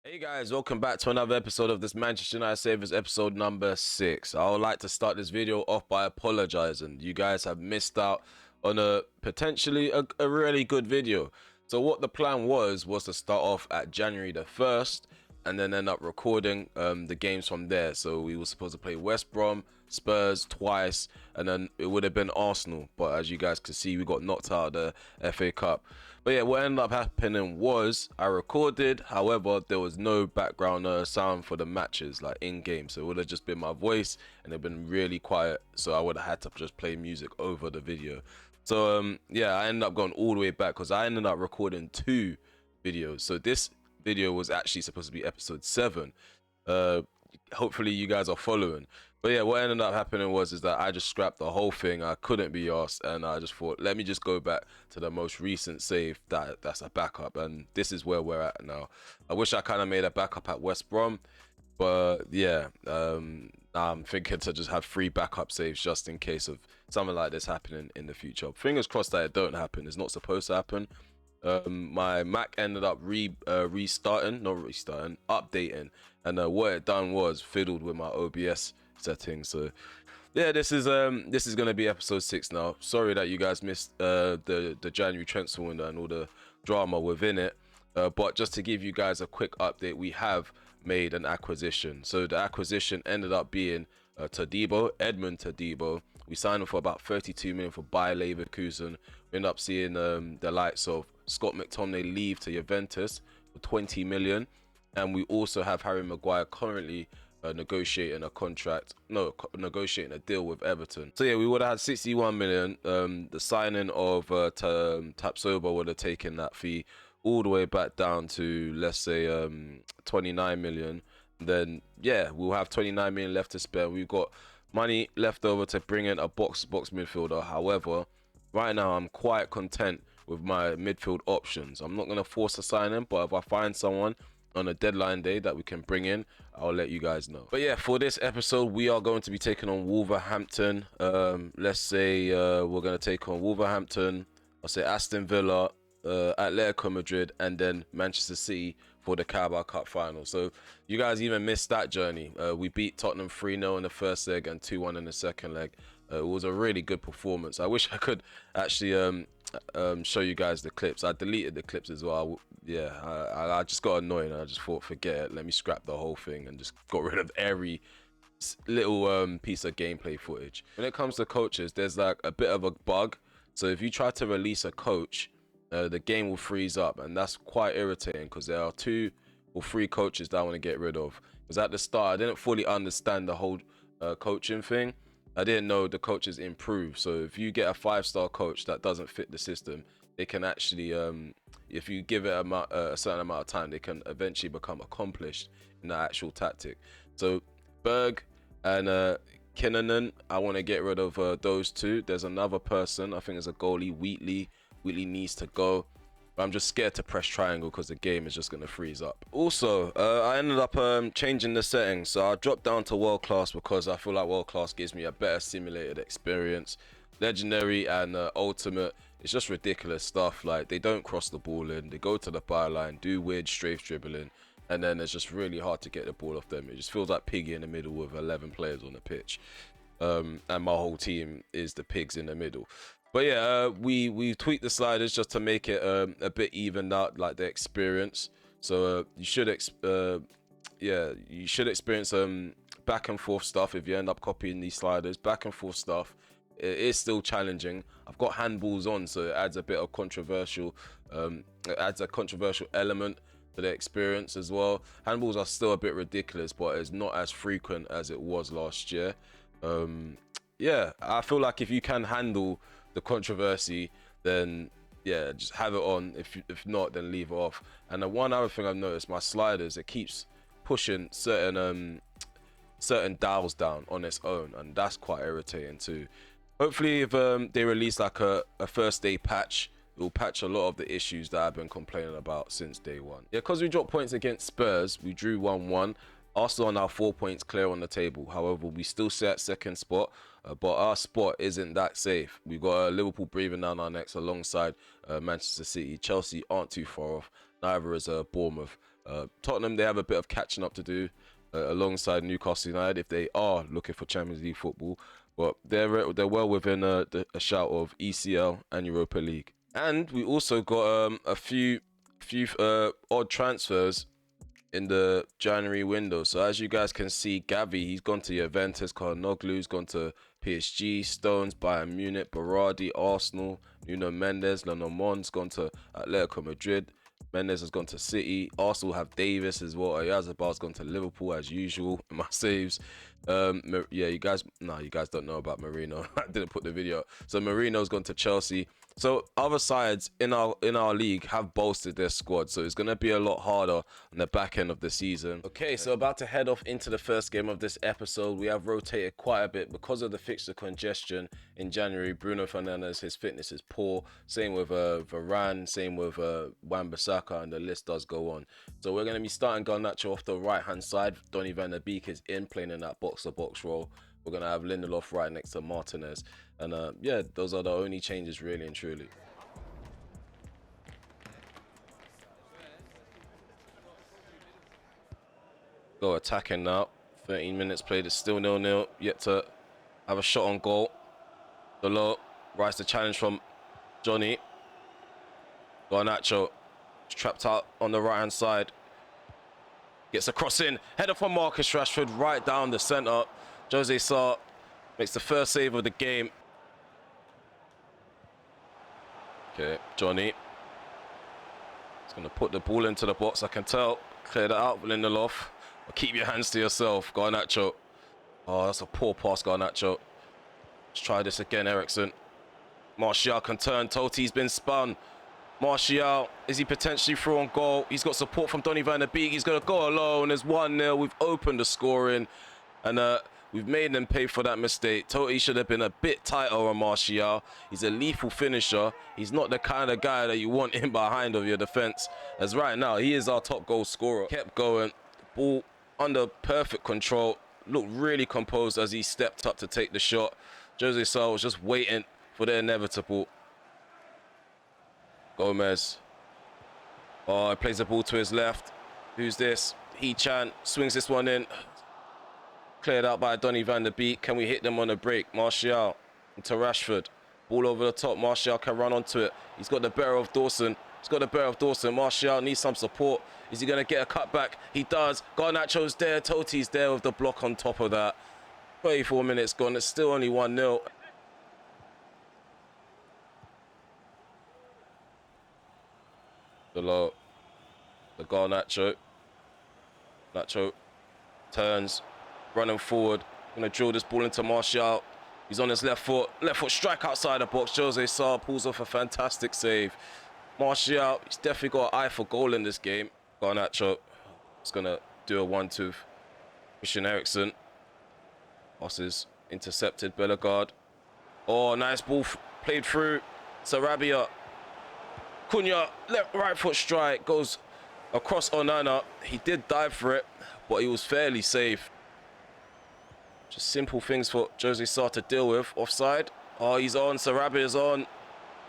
Hey guys, welcome back to another episode of this Manchester United Savers episode number 6. I would like to start this video off by apologizing. You guys have missed out on a potentially a really good video. So what the plan was to start off at January the 1st and then end up recording the games from there. So we were supposed to play West Brom, Spurs twice, and then it would have been Arsenal. But as you guys can see, we got knocked out of the FA Cup. But yeah, what ended up happening was I recorded, however, there was no background sound for the matches, like in-game. So it would have just been my voice and it'd been really quiet. So I would have had to just play music over the video. So yeah, I ended up going all the way back because I ended up recording 2 videos. So this video was actually supposed to be episode 7. Hopefully you guys are following. But yeah, what ended up happening was that I just scrapped the whole thing. I couldn't be asked, and I just thought, let me just go back to the most recent save that's a backup, and this is where we're at now. I wish I kind of made a backup at West Brom, but yeah, I'm thinking to just have 3 backup saves just in case of something like this happening in the future. Fingers crossed that it don't happen. It's not supposed to happen. My Mac ended up updating, and what it done was fiddled with my OBS settings. So yeah, this is gonna be episode 6 now. Sorry that you guys missed the January transfer window and all the drama within it, but just to give you guys a quick update, we have made an acquisition. So the acquisition ended up being Edmund Todibo. We signed him for about 32 million for Bayer Leverkusen. We ended up seeing the likes of Scott McTominay leave to Juventus for 20 million, and we also have Harry Maguire currently negotiating a deal with Everton. So yeah, we would have had 61 million. The signing of Tapsoba would have taken that fee all the way back down to, let's say, 29 million. Then yeah, we'll have 29 million left to spare. We've got money left over to bring in a box midfielder. However, right now I'm quite content with my midfield options. I'm not going to force a signing, but if I find someone on a deadline day that we can bring in, I'll let you guys know. But yeah, for this episode, we are going to be taking on Wolverhampton. Let's say we're going to take on Wolverhampton, I'll say Aston Villa, Atletico Madrid, and then Manchester City for the Caraboa Cup final. So you guys even missed that journey. We beat Tottenham 3-0 in the first leg and 2-1 in the second leg. It was a really good performance. I wish I could actually show you guys the clips. I deleted the clips as well. I just got annoyed and I just thought, forget it, let me scrap the whole thing, and just got rid of every little piece of gameplay footage. When it comes to coaches, there's like a bit of a bug. So if you try to release a coach, the game will freeze up, and that's quite irritating because there are 2 or 3 coaches that I want to get rid of. Because at the start, I didn't fully understand the whole coaching thing. I didn't know the coaches improve. So if you get a 5-star coach that doesn't fit the system, they can actually, if you give it a certain amount of time, they can eventually become accomplished in the actual tactic. So Berg and Kinnanen, I want to get rid of those 2. There's another person, I think it's a goalie, Wheatley needs to go. I'm just scared to press triangle because the game is just going to freeze up. Also, I ended up changing the settings. So I dropped down to world class because I feel like world class gives me a better simulated experience. Legendary and ultimate, it's just ridiculous stuff. Like, they don't cross the ball in, they go to the byline, do weird strafe dribbling, and then it's just really hard to get the ball off them. It just feels like Piggy in the middle with 11 players on the pitch. And my whole team is the pigs in the middle. But yeah, we tweaked the sliders just to make it a bit evened out, like the experience. So you should experience back and forth stuff if you end up copying these sliders. Back and forth stuff, it is still challenging. I've got handballs on, so it adds a bit of controversial, it adds a controversial element to the experience as well. Handballs are still a bit ridiculous, but it's not as frequent as it was last year. Yeah, I feel like if you can handle the controversy, then yeah, just have it on. If not, then leave it off. And the one other thing I've noticed, my sliders, it keeps pushing certain dials down on its own, and that's quite irritating too. Hopefully, if they release like a first day patch, it will patch a lot of the issues that I've been complaining about since day 1. Yeah, because we dropped points against Spurs, we drew 1-1. Arsenal are now 4 points clear on the table. However, we still sit at 2nd spot, but our spot isn't that safe. We've got Liverpool breathing down our necks alongside Manchester City. Chelsea aren't too far off. Neither is Bournemouth. Tottenham, they have a bit of catching up to do alongside Newcastle United if they are looking for Champions League football. But they're well within a shout of ECL and Europa League. And we also got a few odd transfers in the January window. So as you guys can see, Gavi, he's gone to Juventus, Calhanoglu's gone to PSG, Stones, Bayern Munich, Berardi, Arsenal, Nuno Mendes, Lenormand's gone to Atletico Madrid, Mendes has gone to City, Arsenal have Davis as well, Oyarzabal's gone to Liverpool as usual in my saves. Yeah, you guys don't know about Marino. I didn't put the video up. So Marino's gone to Chelsea. So other sides in our league have bolstered their squad, so it's going to be a lot harder on the back end of the season. Okay, so about to head off into the first game of this episode. We have rotated quite a bit because of the fixture congestion in January. Bruno Fernandes, his fitness is poor. Same with Varane, same with Wan-Bissaka, and the list does go on. So we're going to be starting Garnacho off the right-hand side. Donny van der Beek is in, playing in that box-to-box role. We're going to have Lindelof right next to Martinez. And yeah, those are the only changes really and truly. Go attacking now. 13 minutes played. It's still 0-0. Yet to have a shot on goal. Below. Rise the challenge from Johnny. Garnacho. Trapped out on the right-hand side. Gets a cross in. Header from Marcus Rashford right down the centre. Jose Sarr makes the first save of the game. Okay, Johnny. He's going to put the ball into the box, I can tell. Clear that out, Lindelof. Keep your hands to yourself, Garnacho. Oh, that's a poor pass, Garnacho. Let's try this again, Eriksen. Martial can turn. Toti's been spun. Martial, is he potentially through on goal? He's got support from Donny van der Beek. He's going to go alone. There's 1-0. We've opened the scoring. And we've made them pay for that mistake. Totti should have been a bit tighter on Martial. He's a lethal finisher. He's not the kind of guy that you want in behind of your defense. As right now, he is our top goal scorer. Kept going. Ball under perfect control. Looked really composed as he stepped up to take the shot. Jose Sarr was just waiting for the inevitable. Gomez. Oh, he plays the ball to his left. Who's this? He-Chan swings this one in. Cleared out by Donny van der Beek. Can we hit them on the break? Martial into Rashford. Ball over the top. Martial can run onto it. He's got the better of Dawson. Martial needs some support. Is he going to get a cutback? He does. Garnacho's there. Toti's there with the block on top of that. 24 minutes gone. It's still only 1-0. The Garnacho. Nacho turns. Running forward, gonna drill this ball into Martial. He's on his left foot strike outside the box. Jose Sarr pulls off a fantastic save. Martial, he's definitely got an eye for goal in this game. Garnacho is gonna do a 1-2. Christian Eriksen. Passes intercepted. Bellegarde. Oh, nice ball played through. Sarabia. Cunha, right foot strike, goes across Onana. He did dive for it, but he was fairly safe. Just simple things for Jose Sarr to deal with. Offside. Oh, he's on. Sarabia's on.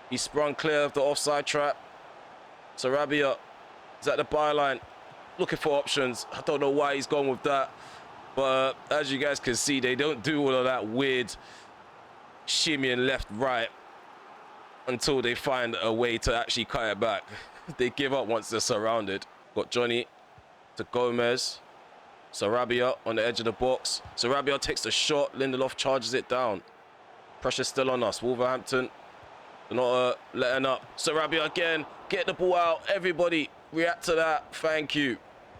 He sprung clear of the offside trap. Sarabia is at the byline. Looking for options. I don't know why he's gone with that. But as you guys can see, they don't do all of that weird shimmying left, right until they find a way to actually cut it back. They give up once they're surrounded. Got Johnny to Gomez. Sarabia on the edge of the box. Sarabia takes the shot. Lindelof charges it down. Pressure still on us. Wolverhampton, they're not letting up. Sarabia again. Get the ball out. Everybody react to that. Thank you.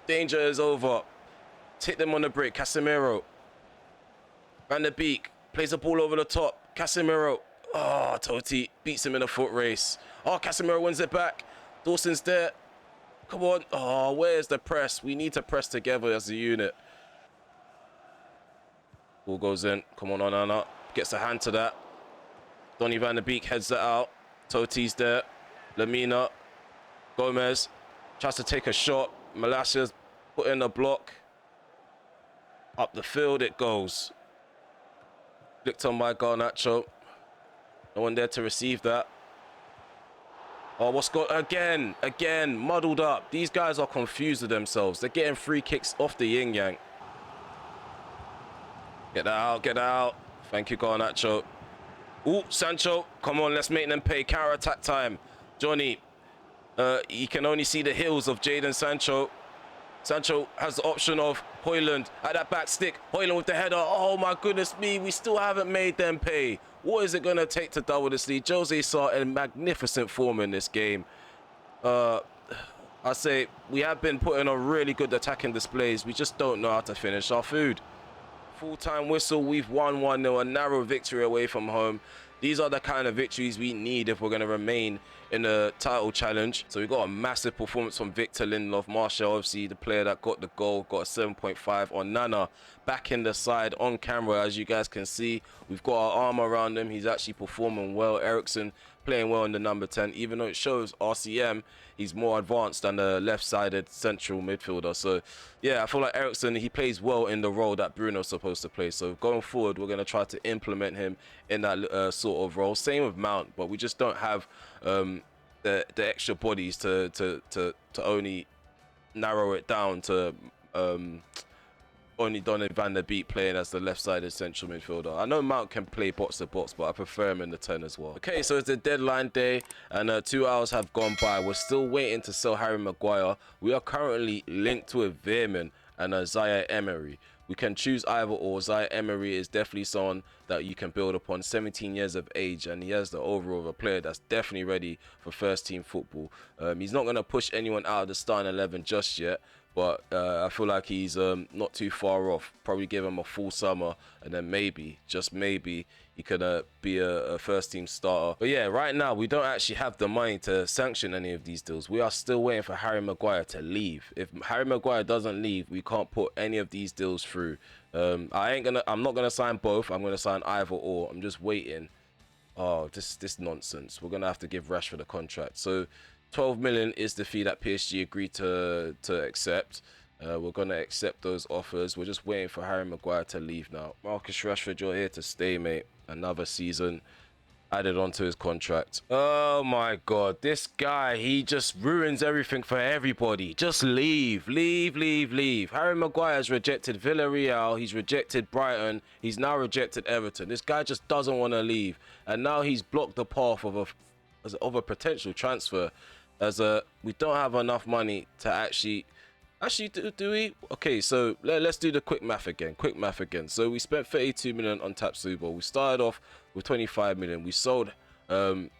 Danger is over. Hit them on the break. Casemiro. Van der Beek plays the ball over the top. Casemiro. Oh, Totti beats him in a foot race. Oh, Casemiro wins it back. Dawson's there. Come on. Oh, where's the press? We need to press together as a unit. Ball goes in. Come on, Onana. Gets a hand to that. Donny van der Beek heads that out. Totti's there. Lamina. Gomez. Tries to take a shot. Malasia's put in a block. Up the field it goes. Flicked on by Garnacho. No one there to receive that. Oh, what's got again, muddled up. These guys are confused with themselves. They're getting free kicks off the yin-yang. Get out, get out. Thank you, Garnacho. Ooh, Sancho, come on, let's make them pay. Counter-attack time. Johnny, he can only see the heels of Jadon Sancho. Sancho has the option of Højlund at that back stick. Højlund with the header. Oh, my goodness me. We still haven't made them pay. What is it going to take to double this lead? Jose saw in magnificent form in this game. I say we have been putting on really good attacking displays. We just don't know how to finish our food. Full-time whistle. We've won 1-0. A narrow victory away from home. These are the kind of victories we need if we're going to remain in the title challenge. So we got a massive performance from Victor Lindelof. Martial, obviously, the player that got the goal, got a 7.5 on Nana. Back in the side on camera, as you guys can see. We've got our arm around him. He's actually performing well. Eriksen playing well in the number 10. Even though it shows RCM, he's more advanced than the left-sided central midfielder. So, yeah, I feel like Eriksen, he plays well in the role that Bruno's supposed to play. So going forward, we're going to try to implement him in that sort of role. Same with Mount, but we just don't have the extra bodies to only narrow it down to only Donny van der Beek playing as the left-sided central midfielder. I know Mount can play box-to-box, but I prefer him in the 10 as well. Okay, so it's the deadline day, and 2 hours have gone by. We're still waiting to sell Harry Maguire. We are currently linked with Veerman and Zaire Emery. We can choose either or. Zaire Emery is definitely someone that you can build upon. 17 years of age, and he has the overall of a player that's definitely ready for first-team football. He's not going to push anyone out of the starting 11 just yet, but I feel like he's not too far off. Probably give him a full summer, and then maybe, just maybe, he could be a first-team starter. But yeah, right now, we don't actually have the money to sanction any of these deals. We are still waiting for Harry Maguire to leave. If Harry Maguire doesn't leave, we can't put any of these deals through. I'm not gonna sign both. I'm gonna sign either or. I'm just waiting. Oh, this nonsense. We're gonna have to give Rashford a contract. So 12 million is the fee that PSG agreed to accept. We're going to accept those offers. We're just waiting for Harry Maguire to leave now. Marcus Rashford, you're here to stay, mate. Another season added onto his contract. Oh my God, this guy, he just ruins everything for everybody. Just leave, leave, leave, leave. Harry Maguire's rejected Villarreal. He's rejected Brighton. He's now rejected Everton. This guy just doesn't want to leave. And now he's blocked the path of a potential transfer. We don't have enough money to actually do we? Okay, so let's do the quick math again. So we spent 32 million on Tapsubo. We started off with 25 million. We sold McTominay,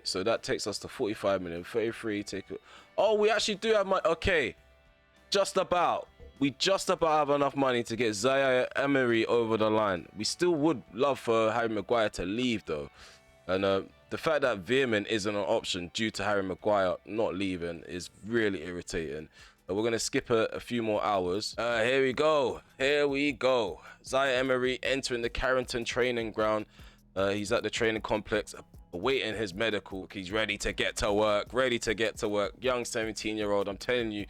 so that takes us to 45 million. 33 take it. Oh, we actually do have money. Okay, we just about have enough money to get Zaire Emery over the line. We still would love for Harry Maguire to leave though, and the fact that Veerman isn't an option due to Harry Maguire not leaving is really irritating. We're going to skip a few more hours. Here we go. Zaire Emery entering the Carrington training ground. He's at the training complex awaiting his medical. He's ready to get to work. Young 17-year-old. I'm telling you,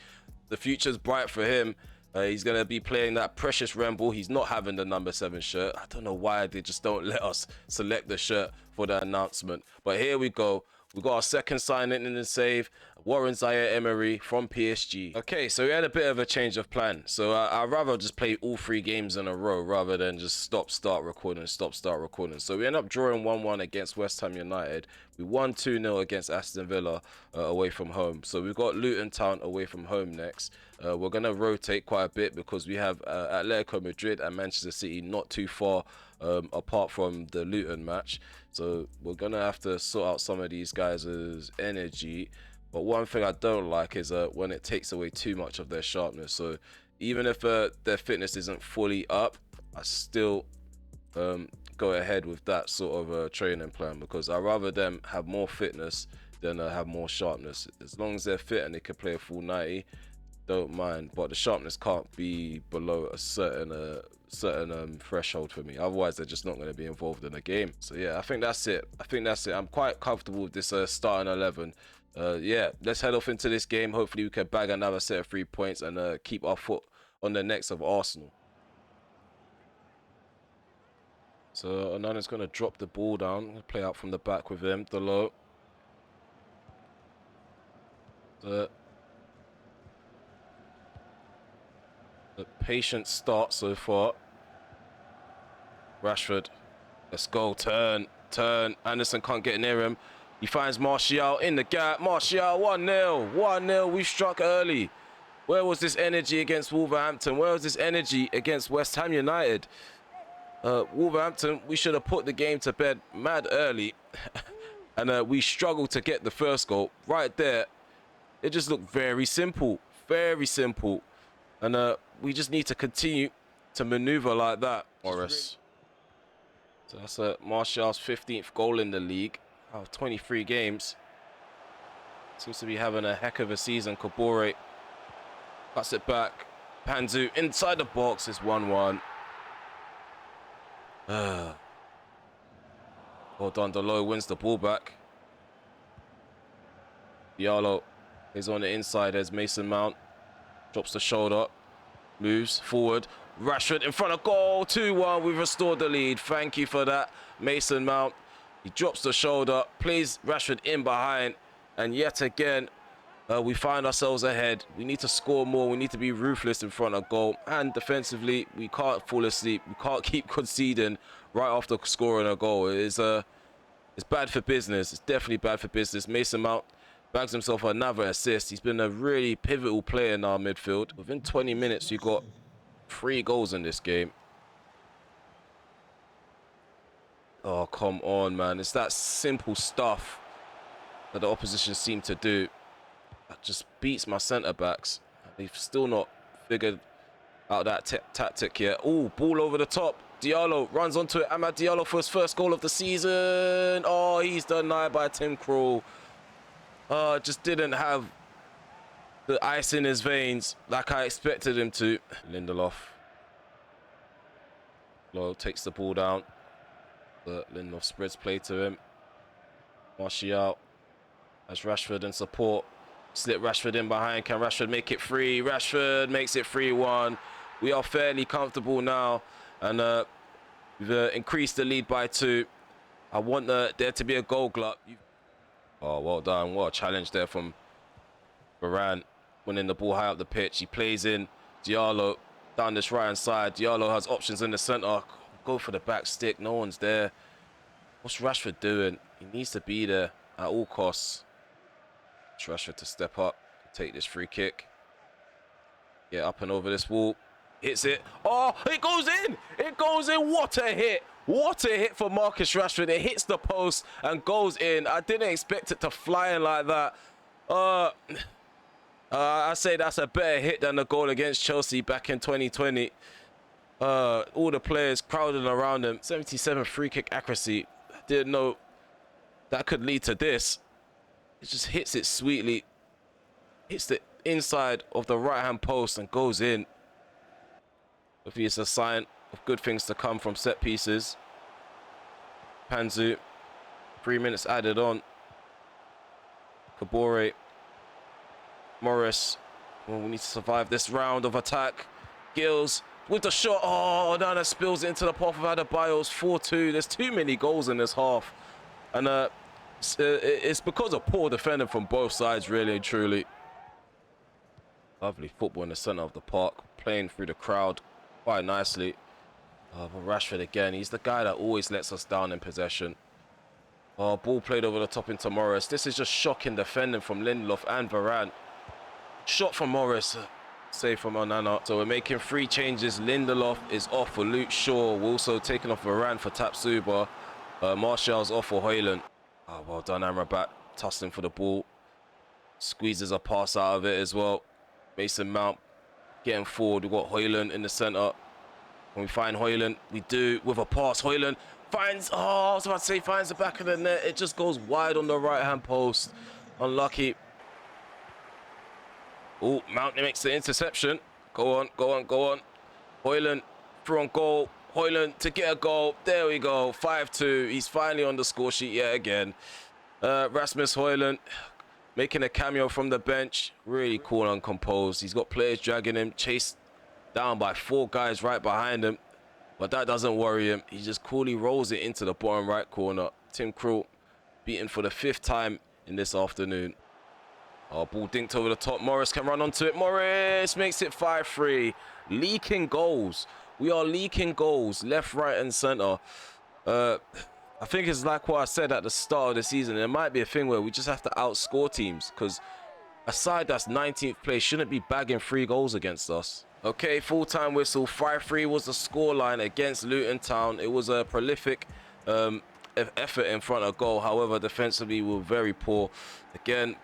the future's bright for him. He's going to be playing that precious Remble. He's not having the number 7 shirt. I don't know why they just don't let us select the shirt for the announcement. But here we go. We got our second signing in the save. Warren Zaire Emery from PSG. Okay, so we had a bit of a change of plan. So I'd rather just play all 3 games in a row rather than just stop, start recording. So we end up drawing 1-1 against West Ham United. We won 2-0 against Aston Villa away from home. So we've got Luton Town away from home next. We're going to rotate quite a bit because we have Atletico Madrid and Manchester City not too far apart from the Luton match. So we're going to have to sort out some of these guys' energy. But one thing I don't like is when it takes away too much of their sharpness. So even if their fitness isn't fully up, I still go ahead with that sort of training plan because I'd rather them have more fitness than have more sharpness. As long as they're fit and they can play a full 90, don't mind. But the sharpness can't be below a certain threshold for me. Otherwise, they're just not going to be involved in the game. So yeah, I think that's it. I'm quite comfortable with this starting 11. Yeah, let's head off into this game. Hopefully we can bag another set of 3 points and keep our foot on the necks of Arsenal. Okay, so we had a bit of a change of plan. So I'd rather just play all 3 games in a row rather than just stop, start recording. So we're going to have to sort out some of these guys' energy. But one thing I don't like is when it takes away too much of their sharpness. So even if their fitness isn't fully up, I still go ahead with that sort of training plan because I'd rather them have more fitness than have more sharpness. As long as they're fit and they can play a full 90, don't mind. But the sharpness can't be below a certain threshold for me. Otherwise, they're just not going to be involved in the game. So yeah, let's head off into this game. Hopefully we can bag another set of 3 points and keep our foot on the necks of Arsenal. So Onana's going to drop the ball down. Play out from the back with him. The low. The patient start so far. Rashford. Let's go. Turn. Anderson can't get near him. He finds Martial in the gap. Martial, 1-0. 1-0. We struck early. Where was this energy against Wolverhampton? Where was this energy against West Ham United? Wolverhampton, we should have put the game to bed mad early. And we struggled to get the first goal. Right there, it just looked very simple. Very simple. And we just need to continue to maneuver like that. Morris. So that's Martial's 15th goal in the league out of 23 games. Seems to be having a heck of a season. Caraboa cuts it back. Panzu inside the box is 1-1. Well done. Delo wins the ball back. Diallo is on the inside as Mason Mount drops the shoulder, moves forward. Rashford in front of goal. 2-1. We've restored the lead. Thank you for that, Mason Mount. He drops the shoulder, plays Rashford in behind, and yet again, we find ourselves ahead. We need to score more. We need to be ruthless in front of goal. And defensively, we can't fall asleep. We can't keep conceding right after scoring a goal. It's bad for business. It's definitely bad for business. Mason Mount bags himself another assist. He's been a really pivotal player in our midfield. Within 20 minutes, you got 3 goals in this game. Oh, come on, man. It's that simple stuff that the opposition seem to do. That just beats my centre-backs. They've still not figured out that tactic yet. Oh, ball over the top. Diallo runs onto it. Amad Diallo for his first goal of the season. Oh, he's denied by Tim Krul. Just didn't have the ice in his veins like I expected him to. Lindelof. Low takes the ball down. But Lindelof spreads play to him. Martial has Rashford in support. Slip Rashford in behind. Can Rashford make it free? Rashford makes it 3-1. We are fairly comfortable now. And we've increased the lead by 2. I want there to be a goal glut. Oh, well done. What a challenge there from Varane. Winning the ball high up the pitch. He plays in Diallo down this right-hand side. Diallo has options in the centre. Go for the back stick. No one's there. What's Rashford doing? He needs to be there at all costs. Rashford to step up, take this free kick, get up and over this wall, hits it. Oh, it goes in! It goes in! What a hit! What a hit for Marcus Rashford! It hits the post and goes in. I didn't expect it to fly in like that. I say that's a better hit than the goal against Chelsea back in 2020. All the players crowded around him. 77 free kick accuracy. I didn't know that could lead to this. It just hits it sweetly, hits the inside of the right-hand post and goes in. Hopefully it's a sign of good things to come from set pieces. Panzu, 3 minutes added on. Caraboa, Morris. Well, we need to survive this round of attack. Gills with the shot. Oh, Nana spills it into the path of Adebayo's 4-2. There's too many goals in this half. And it's because of poor defending from both sides, really and truly. Lovely football in the centre of the park, playing through the crowd quite nicely. But Rashford again, he's the guy that always lets us down in possession. Oh, ball played over the top into Morris. This is just shocking defending from Lindelof and Varane. Shot from Morris, save from Onana. So we're making 3 changes. Lindelof is off for Luke Shaw. We're also taking off Varane for Tapsuba. Martial's off for Højlund. Oh, well done, Amrabat. Tussling for the ball. Squeezes a pass out of it as well. Mason Mount getting forward. We've got Højlund in the centre. When we find Højlund, we do with a pass. Højlund finds, oh, I was about to say finds the back of the net. It just goes wide on the right-hand post. Unlucky. Oh, Mount makes the interception. Go on, go on, go on. Højlund through on goal. Højlund to get a goal. There we go. 5-2. He's finally on the score sheet yet again. Rasmus Højlund making a cameo from the bench. Really cool and composed. He's got players dragging him. Chased down by 4 guys right behind him. But that doesn't worry him. He just coolly rolls it into the bottom right corner. Tim Krul beaten for the 5th time in this afternoon. Oh, ball dinked over the top. Morris can run onto it. Morris makes it 5-3. Leaking goals. We are leaking goals left, right, and centre. I think it's like what I said at the start of the season. There might be a thing where we just have to outscore teams, because a side that's 19th place shouldn't be bagging 3 goals against us. Okay, full-time whistle. 5-3 was the scoreline against Luton Town. It was a prolific effort in front of goal. However, defensively, we were very poor. Again,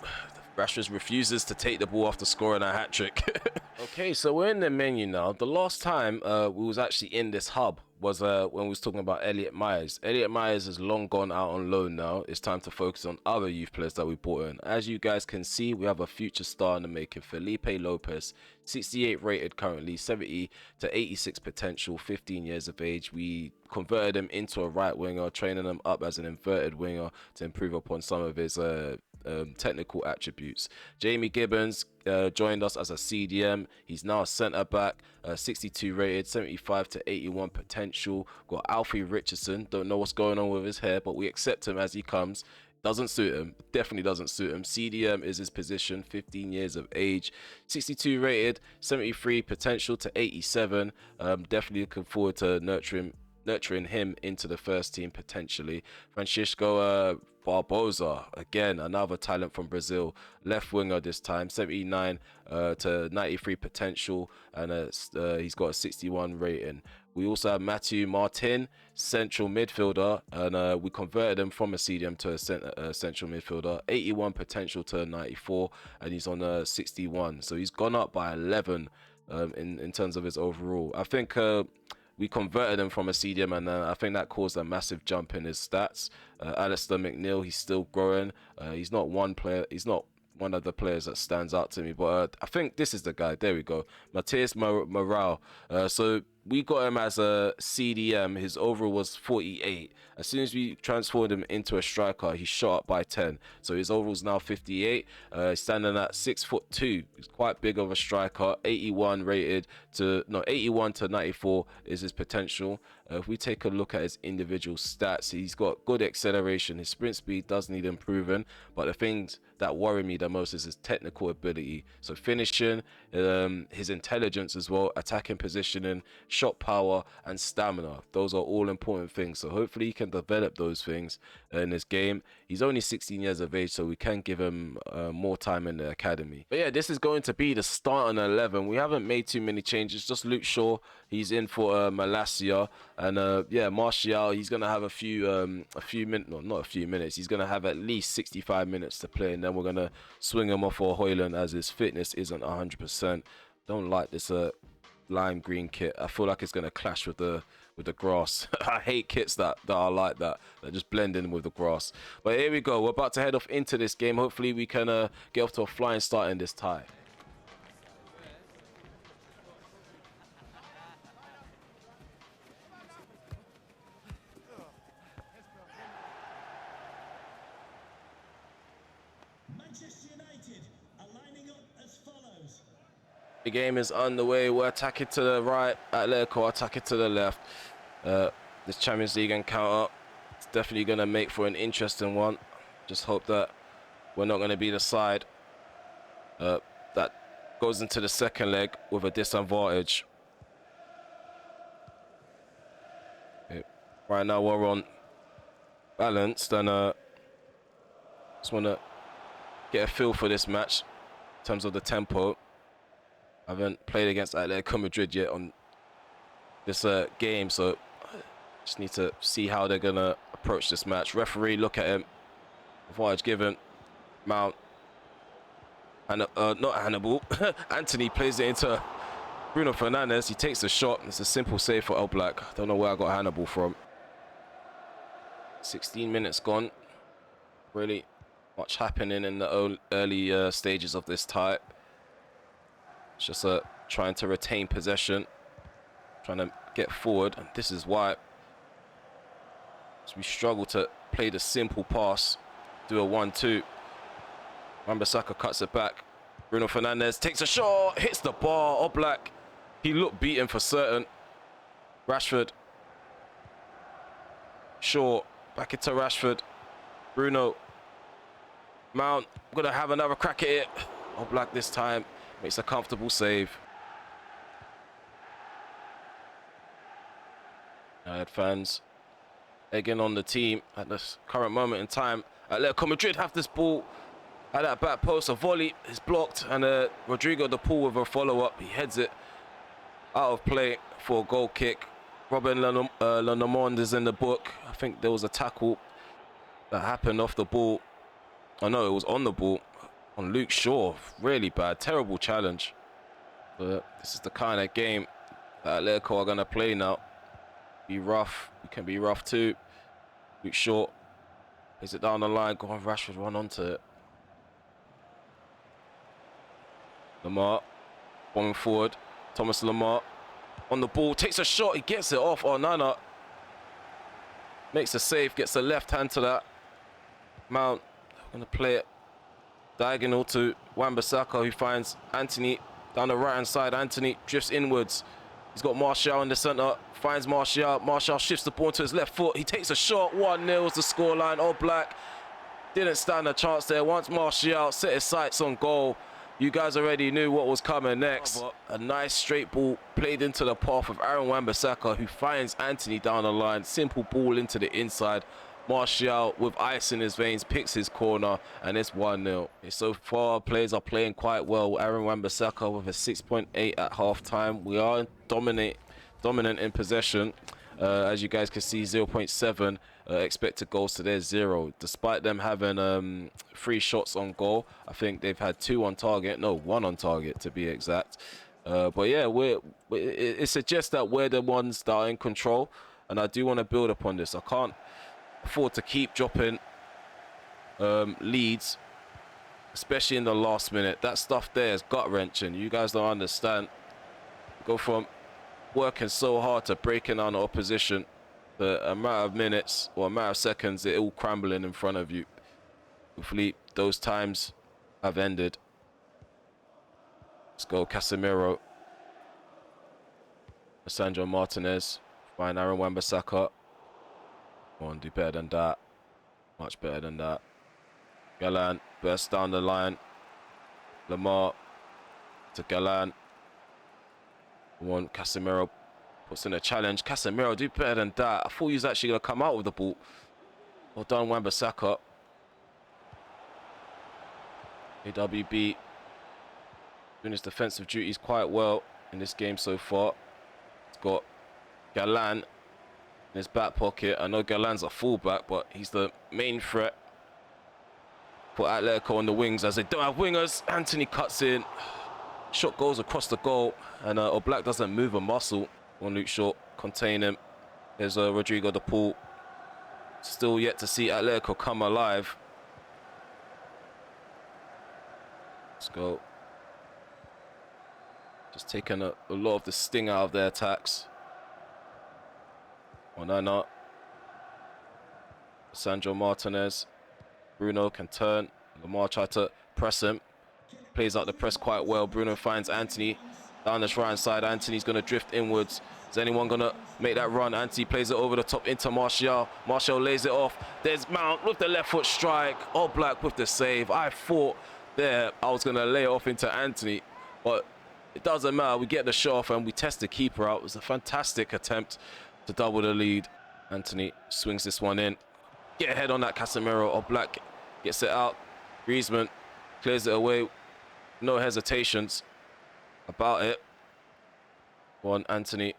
Rashford refuses to take the ball after scoring a hat-trick. Okay, so we're in the menu now. The last time we was actually in this hub was when we was talking about Elliot Myers. Elliot Myers is long gone out on loan now. It's time to focus on other youth players that we brought in. As you guys can see, we have a future star in the making, Felipe Lopez, 68 rated currently, 70 to 86 potential, 15 years of age. We converted him into a right winger, training him up as an inverted winger to improve upon some of his technical attributes. Jamie Gibbons joined us as a CDM. He's now a centre back, 62 rated, 75 to 81 potential. Got Alfie Richardson, don't know what's going on with his hair, but we accept him as he comes. Doesn't suit him, definitely doesn't suit him. CDM is his position, 15 years of age, 62 rated, 73 potential to 87. Definitely looking forward to nurturing him into the first team potentially. Francisco Barbosa, again another talent from Brazil, left winger this time, 79 to 93 potential, and he's got a 61 rating. We also have Matthew Martin, central midfielder, and we converted him from a CDM to a central midfielder, 81 potential to 94, and he's on a 61, so he's gone up by 11 in terms of his overall. I think we converted him from a CDM, and I think that caused a massive jump in his stats. Alistair McNeil, he's still growing. He's not one of the players that stands out to me, but I think this is the guy. There we go, Matheus Morale. So we got him as a CDM. His overall was 48. As soon as we transformed him into a striker, he shot up by 10. So his overall is now 58. He's standing at 6'2". He's quite big of a striker. 81 to 94 is his potential. If we take a look at his individual stats, he's got good acceleration. His sprint speed does need improving, but the things that worry me the most is his technical ability. So finishing, his intelligence as well, attacking positioning, shot power, and stamina. Those are all important things. So hopefully he can develop those things in this game. He's only 16 years of age, so we can give him more time in the academy. But yeah, this is going to be the starting 11. We haven't made too many changes. Just Luke Shaw, he's in for Malacia, and yeah, Martial, he's gonna have a few minutes, no, not a few minutes. He's gonna have at least 65 minutes to play, and then we're gonna swing him off for Hoyland as his fitness isn't 100%. Don't like this lime green kit. I feel like it's gonna clash with the grass. I hate kits that are like that just blend in with the grass. But here we go. We're about to head off into this game. Hopefully we can get off to a flying start in this tie. The game is underway. We're attacking to the right, Atletico attacking to the left. This Champions League encounter, it's definitely going to make for an interesting one. Just hope that we're not going to be the side that goes into the second leg with a disadvantage. Okay. Right now we're on balanced, and just want to get a feel for this match in terms of the tempo. I haven't played against Atletico Madrid yet on this game, so just need to see how they're going to approach this match. Referee, look at him. Advantage given. Mount. And not Hannibal. Anthony plays it into Bruno Fernandes. He takes the shot. It's a simple save for Oblak. Don't know where I got Hannibal from. 16 minutes gone. Really much happening in the early stages of this tie. Just trying to retain possession, trying to get forward, and this is why we struggle to play the simple pass, do a 1-2. Wan-Bissaka cuts it back. Bruno Fernandes takes a shot, hits the bar. Oblak, he looked beaten for certain. Rashford Shaw, back into Rashford. Bruno. Mount, gonna have another crack at it. Black this time. Makes a comfortable save. Fans egging on the team at this current moment in time. Atletico Madrid have this ball at that back post. A volley is blocked, and Rodrigo de Paul with a follow-up. He heads it out of play for a goal kick. Robin Lenormand is in the book. I think there was a tackle that happened off the ball. I know it was on the ball on Luke Shaw. Really bad, terrible challenge. But this is the kind of game that Atletico are going to play now. Be rough. You can be rough too. Luke Shaw plays it down the line. Go on, Rashford, run onto it. Lamar going forward. Thomas Lamar on the ball, takes a shot. He gets it off. Oh, Nana makes a save, gets the left hand to that. Mount going to play it diagonal to Wan-Bissaka, who finds Anthony down the right hand side. Anthony drifts inwards. He's got Martial in the centre, finds Martial. Martial shifts the ball to his left foot. He takes a shot. 1-0 is the scoreline. All Black didn't stand a chance there. Once Martial set his sights on goal, you guys already knew what was coming next. A nice straight ball played into the path of Aaron Wan-Bissaka, who finds Anthony down the line. Simple ball into the inside. Martial, with ice in his veins, picks his corner, and it's 1-0. So far, players are playing quite well. Aaron Wan-Bissaka with a 6.8 at half-time. We are dominant in possession. As you guys can see, 0.7 expected goals to their 0. Despite them having 3 shots on goal, I think they've had 2 on target. No, 1 on target to be exact. But yeah, it suggests that we're the ones that are in control, and I do want to build upon this. I can't afford to keep dropping leads, especially in the last minute. That stuff there is gut-wrenching. You guys don't understand. Go from working so hard to breaking down the opposition, the amount of minutes or amount of seconds it all crumbling in front of you. Hopefully those times have ended. Let's go Casemiro. Sandro Martinez. Find Aaron Wan-Bissaka. Come on, do better than that. Much better than that. Galan bursts down the line. Lamar to Galan. One, Casemiro puts in a challenge. Casemiro, do better than that. I thought he was actually going to come out with the ball. Well done, Wan-Bissaka. AWB doing his defensive duties quite well in this game so far. He's got Galan in his back pocket. I know Galan's a fullback, but he's the main threat for Atletico on the wings, as they don't have wingers. Anthony cuts in. Shot goes across the goal, and Black doesn't move a muscle. One Luke Shaw, contain him. There's Rodrigo de Paul. Still yet to see Atletico come alive. Let's go. Just taking a lot of the sting out of their attacks. Oh, no. Sandro Martinez. Bruno can turn. Lamar tried to press him. Plays out the press quite well. Bruno finds Anthony down this right hand side. Anthony's going to drift inwards. Is anyone going to make that run? Anthony plays it over the top into Martial. Martial lays it off. There's Mount with the left foot strike. All Black with the save. I thought there I was going to lay it off into Anthony, but it doesn't matter. We get the shot off and we test the keeper out. It was a fantastic attempt to double the lead. Anthony swings this one in. Get ahead on that Casemiro. All Black gets it out. Griezmann clears it away. No hesitations about it. One, Anthony.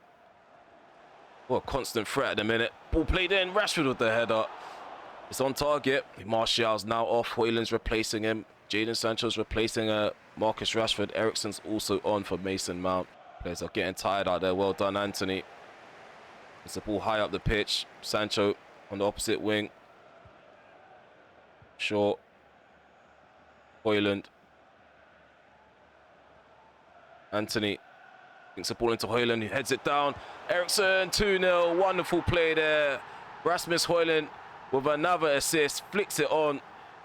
What a constant threat at the minute. Ball played in. Rashford with the header. It's on target. Martial's now off. Hoyland's replacing him. Jadon Sancho's replacing Marcus Rashford. Eriksen's also on for Mason Mount. Players are getting tired out there. Well done, Anthony. It's the ball high up the pitch. Sancho on the opposite wing. Shaw. Hoyland. Anthony thinks the ball into Hoyland, who heads it down. Eriksen, 2-0. Wonderful play there. Rasmus Hoyland with another assist, flicks it on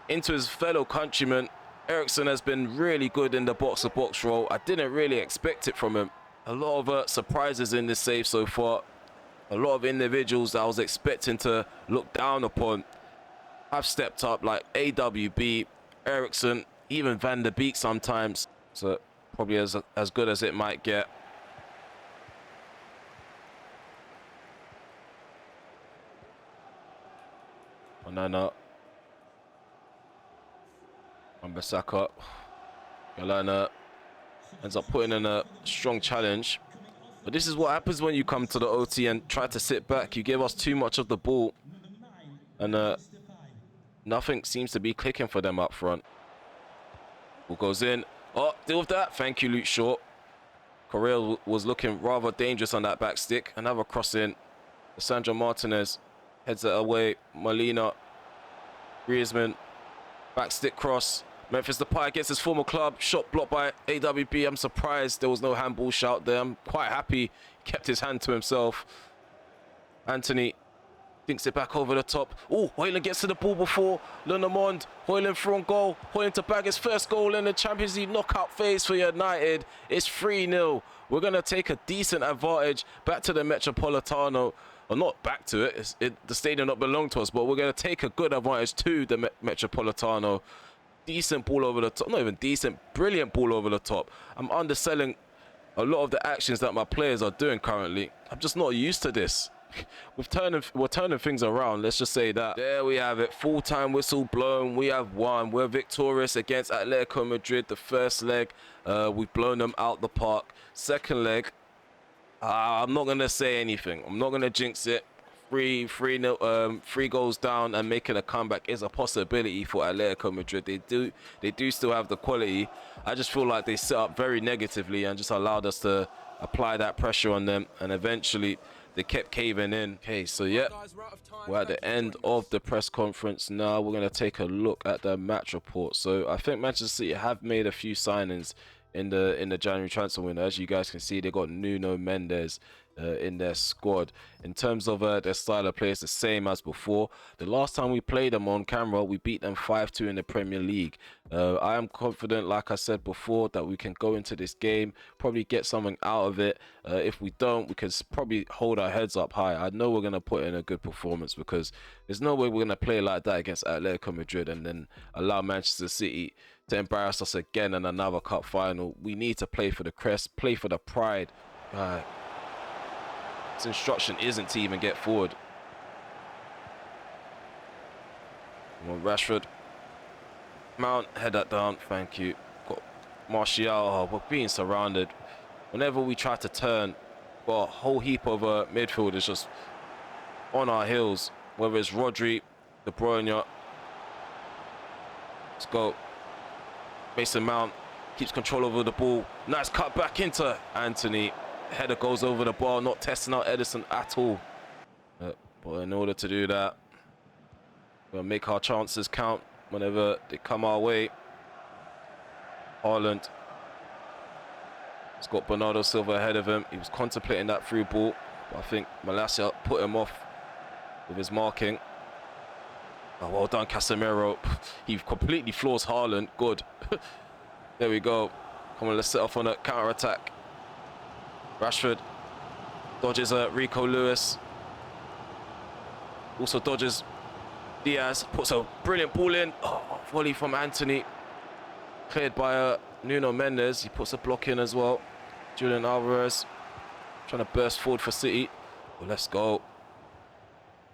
into his fellow countryman. Eriksen has been really good in the box-to-box role. I didn't really expect it from him. A lot of surprises in this save so far. a lot of individuals that I was expecting to look down upon have stepped up, like AWB, Ericsson, even Van der Beek sometimes. So probably as good as it might get. Onana. Wan-Bissaka. Galana ends up putting in a strong challenge. But this is what happens when you come to the OT and try to sit back. You give us too much of the ball. And nothing seems to be clicking for them up front. Ball goes in. Oh, deal with that. Thank you, Luke Shaw. Correa was looking rather dangerous on that back stick. Another cross in. Sandro Martinez heads it away. Molina. Griezmann. Back stick cross. Memphis Depay against his former club. Shot blocked by AWB. I'm surprised there was no handball shout there. I'm quite happy he kept his hand to himself. Anthony thinks it back over the top. Oh, Højlund gets to the ball before Lundamond. Højlund through on goal. Højlund to bag his first goal in the Champions League knockout phase for United. It's 3-0. We're going to take a decent advantage back to the Metropolitano. Or not back to it. The stadium not belong to us, but we're going to take a good advantage to the Metropolitano. Decent ball over the top. Not even decent. Brilliant ball over the top. I'm underselling a lot of the actions that my players are doing currently. I'm just not used to this. We're turning things around. Let's just say that. There we have it. Full-time whistle blown. We have won. We're victorious against Atletico Madrid. The first leg, we've blown them out the park. Second leg, I'm not going to say anything. I'm not going to jinx it. Three goals down and making a comeback is a possibility for Atletico Madrid. They do still have the quality. I just feel like they set up very negatively and just allowed us to apply that pressure on them, and eventually they kept caving in. Okay, so yeah, we're at the end of the press conference now. We're going to take a look at the match report. So I think Manchester City have made a few signings in the January transfer window. As you guys can see, they got Nuno Mendes in their squad. In terms of their style of play, it's the same as before. The last time we played them on camera, we beat them 5-2 in the Premier League. I am confident, like I said before, that we can go into this game, probably get something out of it. If we don't, we can probably hold our heads up high. I know we're going to put in a good performance, because there's no way we're going to play like that against Atletico Madrid and then allow Manchester City to embarrass us again in another cup final. We need to play for the crest, play for the pride. This instruction isn't to even get forward. Come on, Rashford. Mount, head that down. Thank you. Got Martial. Oh, we're being surrounded. Whenever we try to turn, got a whole heap of midfielders just on our heels. Whether it's Rodri, De Bruyne. Let's go. Mason Mount keeps control over the ball. Nice cut back into Anthony. Header goes over the bar, not testing out Edison at all. But in order to do that, we'll make our chances count whenever they come our way. Haaland. He's got Bernardo Silva ahead of him. He was contemplating that through ball, but I think Malacia put him off with his marking. Oh, well done, Casemiro. He completely floors Haaland. Good. There we go. Come on, let's set off on a counter-attack. Rashford dodges Rico Lewis. Also dodges Diaz. Puts a brilliant ball in. Oh, volley from Anthony. Cleared by Nuno Mendes. He puts a block in as well. Julian Alvarez trying to burst forward for City. Well, let's go.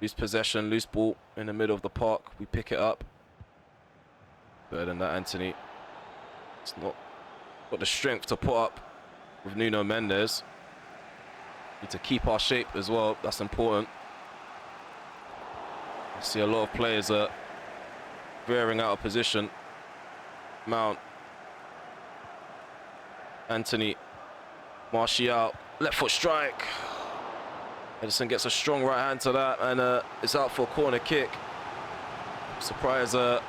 Loose possession, loose ball in the middle of the park. We pick it up. Better than that, Anthony. It's not got the strength to put up with Nuno Mendes. Need to keep our shape as well. That's important. I see a lot of players veering out of position. Mount. Anthony. Martial. Left foot strike. Edison gets a strong right hand to that, and it's out for a corner kick. Surprised the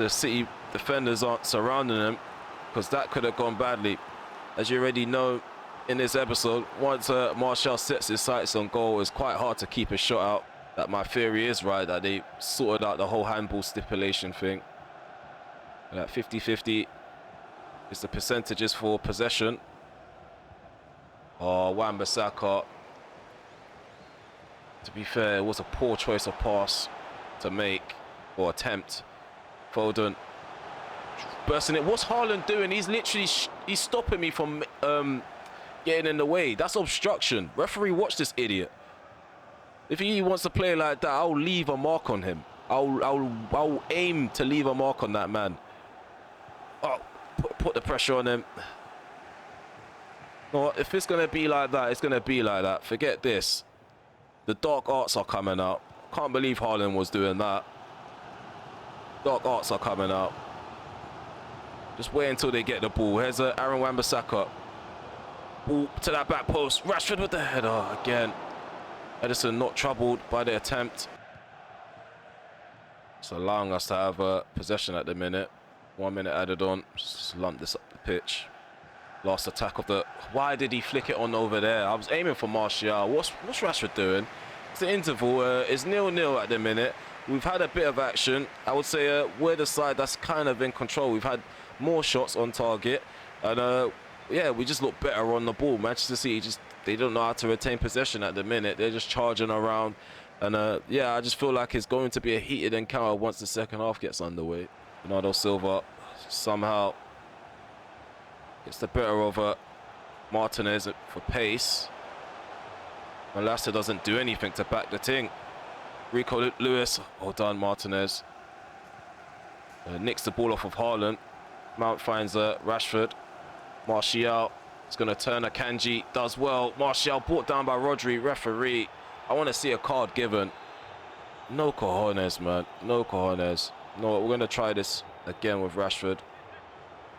City defenders aren't surrounding him, because that could have gone badly. As you already know in this episode, once Martial sets his sights on goal, it's quite hard to keep a shot out. That my theory is right, that they sorted out the whole handball stipulation thing. And that 50-50 is the percentages for possession. Oh, Wan-Bissaka To be fair, it was a poor choice of pass to make or attempt. Foden bursting it. What's Haaland doing? He's literally he's stopping me from getting in the way. That's obstruction. Referee, watch this idiot. If he wants to play like that, I'll leave a mark on him. I'll aim to leave a mark on that man. Oh, put the pressure on him. No, if it's gonna be like that, it's gonna be like that. Forget this. The dark arts are coming out. Can't believe Haaland was doing that. Dark arts are coming out. Just wait until they get the ball. Here's Aaron Wan-Bissaka. Ball to that back post. Rashford with the header again. Edison not troubled by the attempt. It's allowing us to have possession at the minute. 1 minute added on. Just lump this up the pitch. Last attack of the... Why did he flick it on over there? I was aiming for Martial. What's Rashford doing? It's the interval. It's 0-0 at the minute. We've had a bit of action. I would say we're the side that's kind of in control. We've had more shots on target. And yeah, we just look better on the ball. Manchester City, they don't know how to retain possession at the minute. They're just charging around. And yeah, I just feel like it's going to be a heated encounter once the second half gets underway. Bernardo Silva somehow gets the better of Martinez for pace. Malasa doesn't do anything to back the thing. Rico Lewis, well done Martinez. Nicks the ball off of Haaland. Mount finds Rashford. Martial is going to turn Akanji, does well. Martial brought down by Rodri. Referee, I want to see a card given. No cojones, man. No cojones. No, we're going to try this again with Rashford.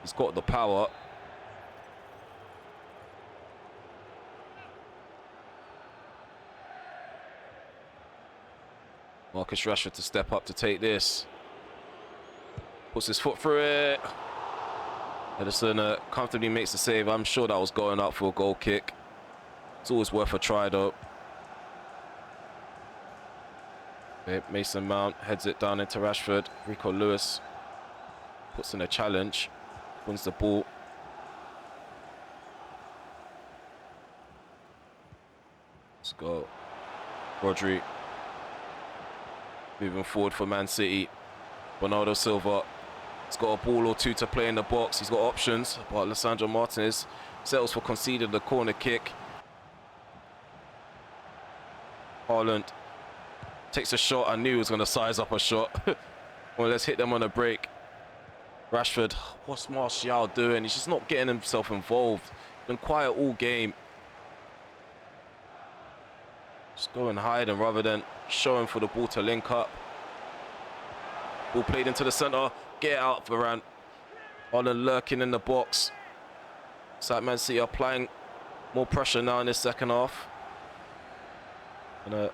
He's got the power. Marcus Rashford to step up to take this. Puts his foot through it. Edison comfortably makes the save. I'm sure that was going up for a goal kick. It's always worth a try though. Okay, Mason Mount heads it down into Rashford. Rico Lewis puts in a challenge. Wins the ball. Let's go. Rodri. Moving forward for Man City. Bernardo Silva. He's got a ball or two to play in the box. He's got options, but Lisandro Martinez settles for conceding the corner kick. Haaland takes a shot. I knew he was going to size up a shot. Well, let's hit them on a break. Rashford, what's Martial doing? He's just not getting himself involved. Been quiet all game. Just go and hide and rather than showing for the ball to link up. Ball played into the centre. Get out, Varane. Haaland lurking in the box. It's like Man City applying more pressure now in this second half. And there's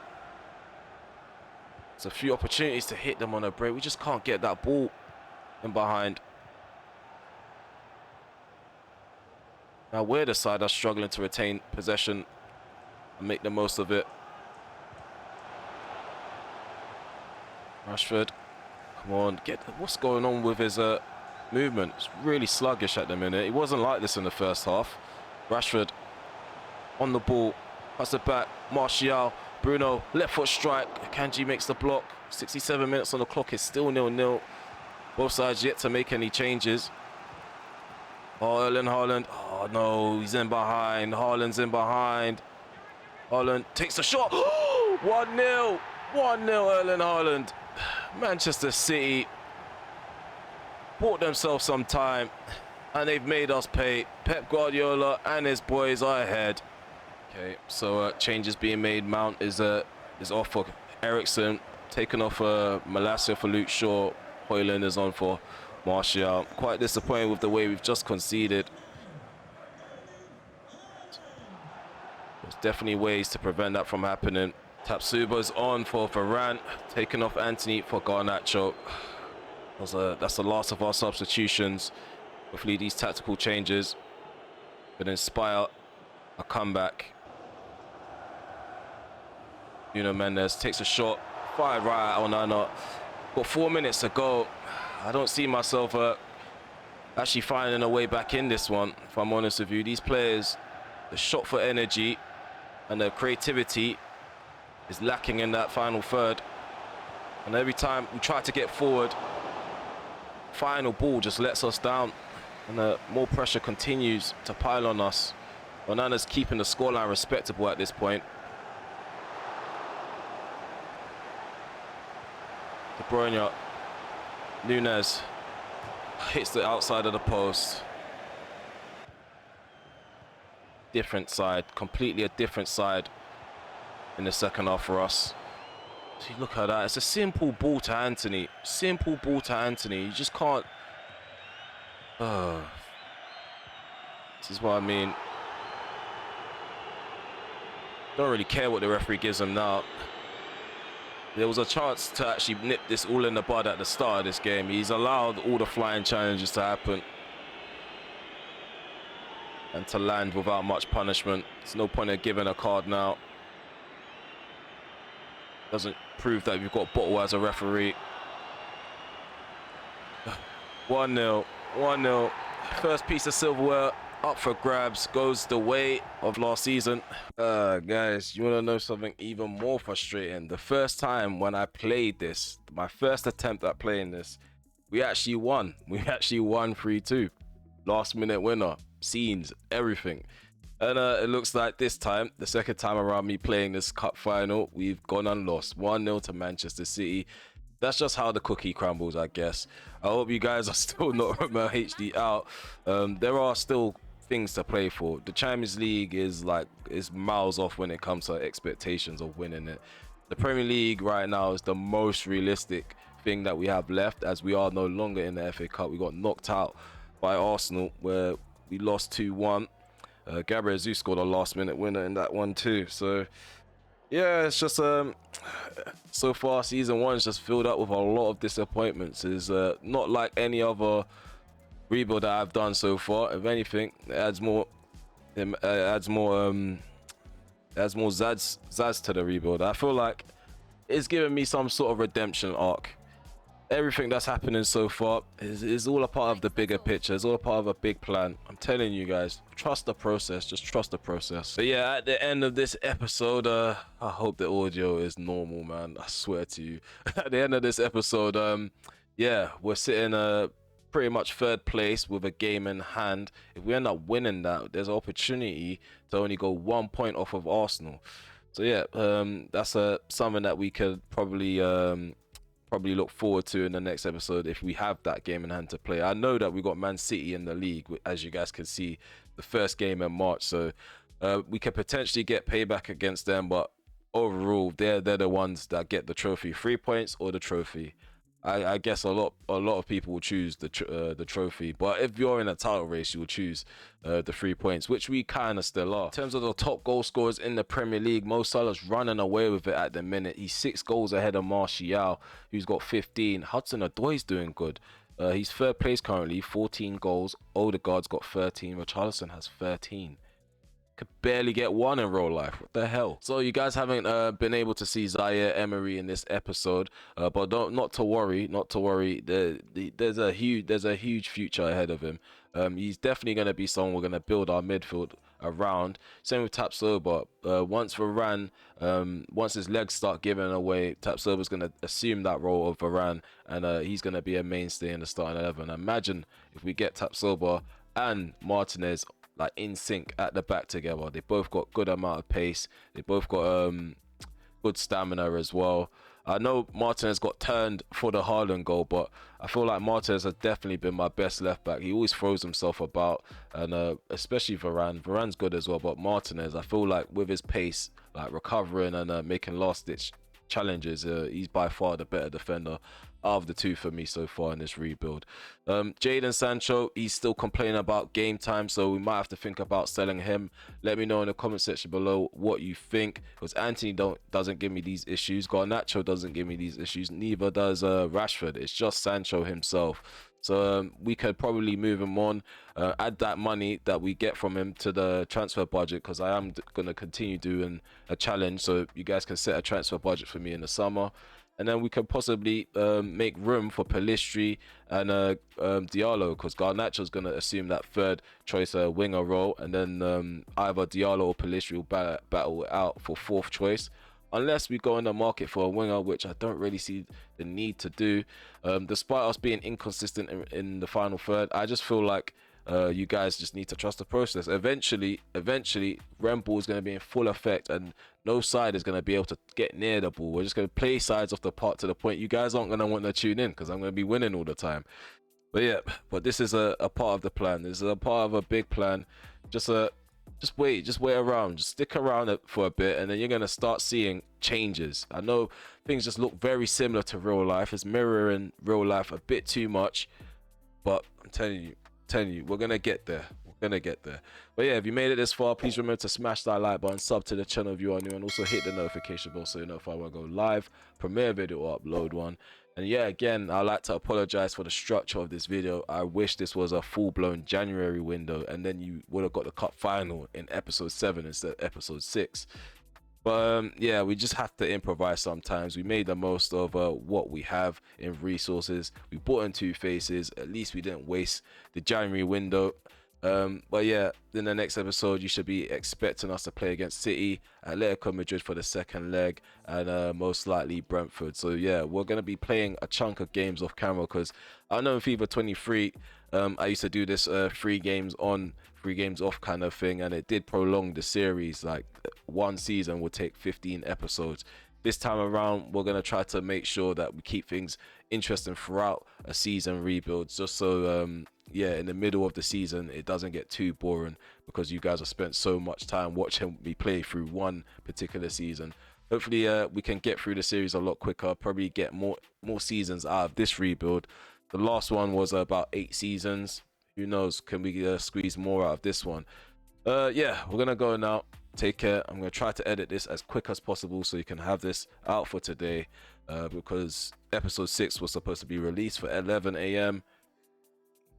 a few opportunities to hit them on a break. We just can't get that ball in behind. Now we're the side that's struggling to retain possession and make the most of it. Rashford, come on, what's going on with his movement? It's really sluggish at the minute. He wasn't like this in the first half. Rashford on the ball, pass it back. Martial, Bruno, left foot strike. Akanji makes the block. 67 minutes on the clock. It's still 0-0. Both sides yet to make any changes. Oh, Erling Haaland. Oh no, he's in behind. Haaland's in behind. Haaland takes a shot. 1-0. 1-0 Erling Haaland. Manchester City bought themselves some time and they've made us pay. Pep Guardiola and his boys are ahead. Okay, so changes being made. Mount is off for Ericsson, taken off Malacia for Luke Shaw. Højlund is on for Martial. Quite disappointed with the way we've just conceded. There's definitely ways to prevent that from happening. Tapsuba's on for Varane, taking off Anthony for Garnacho. That's the last of our substitutions. Hopefully these tactical changes will inspire a comeback. Nuno Mendes takes a shot, fired right out on Onana. Got 4 minutes to go. I don't see myself actually finding a way back in this one, if I'm honest with you. These players, the shot for energy and the creativity, is lacking in that final third. And every time we try to get forward, final ball just lets us down. And more pressure continues to pile on us. Onana's keeping the scoreline respectable at this point. De Bruyne, Nunes hits the outside of the post. Different side, completely a different side in the second half for us. See, look at that. It's a simple ball to Anthony. Simple ball to Anthony. You just can't. This is what I mean. Don't really care what the referee gives him now. There was a chance to actually nip this all in the bud at the start of this game. He's allowed all the flying challenges to happen and to land without much punishment. There's no point in giving a card now. Doesn't prove that we've got Bottle as a referee. 1-0, 1-0. First piece of silverware up for grabs, goes the way of last season. Guys, you want to know something even more frustrating? The first time when I played this, my first attempt at playing this, we actually won. We actually won 3-2. Last minute winner, scenes, everything. And it looks like this time, the second time around me playing this cup final, we've gone and lost 1-0 to Manchester City. That's just how the cookie crumbles, I guess. I hope you guys are still not RemelHD out. There are still things to play for. The Champions League is miles off when it comes to expectations of winning it. The Premier League right now is the most realistic thing that we have left, as we are no longer in the FA Cup. We got knocked out by Arsenal where we lost 2-1. Gabriel Jesus scored a last minute winner in that one too. So yeah, it's just so far season one's just filled up with a lot of disappointments. It's not like any other rebuild that I've done so far. If anything, it adds more zazz to the rebuild. I feel like it's giving me some sort of redemption arc. Everything that's happening so far is all a part of the bigger picture. It's all a part of a big plan. I'm telling you guys, trust the process. Just trust the process. So yeah, at the end of this episode, I hope the audio is normal, man. I swear to you. At the end of this episode, yeah, we're sitting pretty much third place with a game in hand. If we end up winning that, there's an opportunity to only go 1 point off of Arsenal. So yeah, that's something that we could probably look forward to in the next episode if we have that game in hand to play. I know that we got Man City in the league, as you guys can see, the first game in March, so we could potentially get payback against them, but overall they're the ones that get the trophy. 3 points or the trophy. I guess a lot of people will choose the trophy, but if you're in a title race, you'll choose the 3 points, which we kind of still are. In terms of the top goal scorers in the Premier League, Mo Salah's running away with it at the minute. He's 6 goals ahead of Martial, who's got 15. Hudson-Odoi's doing good. He's third place currently, 14 goals. Odegaard's got 13. Richarlison has 13. Could barely get one in real life. What the hell? So you guys haven't been able to see Zaire Emery in this episode, but not to worry. There's a huge future ahead of him. He's definitely going to be someone we're going to build our midfield around. Same with Tapsoba. Once Varane, once his legs start giving away, Tapsoba's going to assume that role of Varane, and he's going to be a mainstay in the starting 11. Imagine if we get Tapsoba and Martinez like in sync at the back together. They both got good amount of pace. They both got good stamina as well. I know Martinez got turned for the Haaland goal, but I feel like Martinez has definitely been my best left back. He always throws himself about, and especially Varane. Varane's good as well, but Martinez, I feel like with his pace, like recovering and making last ditch challenges, he's by far the better defender out of the two for me so far in this rebuild. Jadon Sancho, he's still complaining about game time, so we might have to think about selling him. Let me know in the comment section below what you think, because Anthony doesn't give me these issues, Garnacho doesn't give me these issues, neither does Rashford. It's just Sancho himself. So we could probably move him on, add that money that we get from him to the transfer budget, because I am going to continue doing a challenge, so you guys can set a transfer budget for me in the summer. And then we could possibly make room for Pelistri and Diallo, because Garnacho's going to assume that third choice winger role, and then either Diallo or Pelistri will battle it out for fourth choice. unless we go in the market for a winger, which I don't really see the need to do. Despite us being inconsistent in the final third, I just feel like you guys just need to trust the process. Eventually, RemelHD is going to be in full effect, and no side is going to be able to get near the ball. We're just going to play sides off the park to the point you guys aren't going to want to tune in, because I'm going to be winning all the time. But yeah, but this is a part of the plan. This is a part of a big plan. Just wait around, just stick around for a bit, and then you're gonna start seeing changes. I know things just look very similar to real life. It's mirroring real life a bit too much, but I'm telling you, we're gonna get there. But yeah, if you made it this far, please remember to smash that like button, sub to the channel if you are new, and also hit the notification bell so you're notified when I go live, premiere video, or upload one. And yeah, again, I'd like to apologize for the structure of this video. I wish this was a full-blown January window, and then you would have got the cup final in episode 7 instead of episode 6. But yeah, we just have to improvise sometimes. We made the most of what we have in resources. We brought in 2 faces. At least we didn't waste the January window. But yeah, in the next episode you should be expecting us to play against City, Atletico Madrid for the second leg, and most likely Brentford. So yeah, we're going to be playing a chunk of games off camera, because I know in FIFA 23 I used to do this 3 games on 3 games off kind of thing, and it did prolong the series. Like, one season would take 15 episodes. This time around, we're going to try to make sure that we keep things interesting throughout a season rebuild, just so yeah, in the middle of the season it doesn't get too boring, because you guys have spent so much time watching me play through one particular season. Hopefully we can get through the series a lot quicker, probably get more seasons out of this rebuild. The last one was about 8 seasons. Who knows, can we squeeze more out of this one? Yeah, we're gonna go now. Take care. I'm gonna try to edit this as quick as possible so you can have this out for today, because episode 6 was supposed to be released for 11 AM.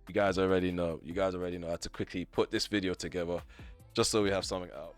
You guys already know. I had to quickly put this video together just so we have something out.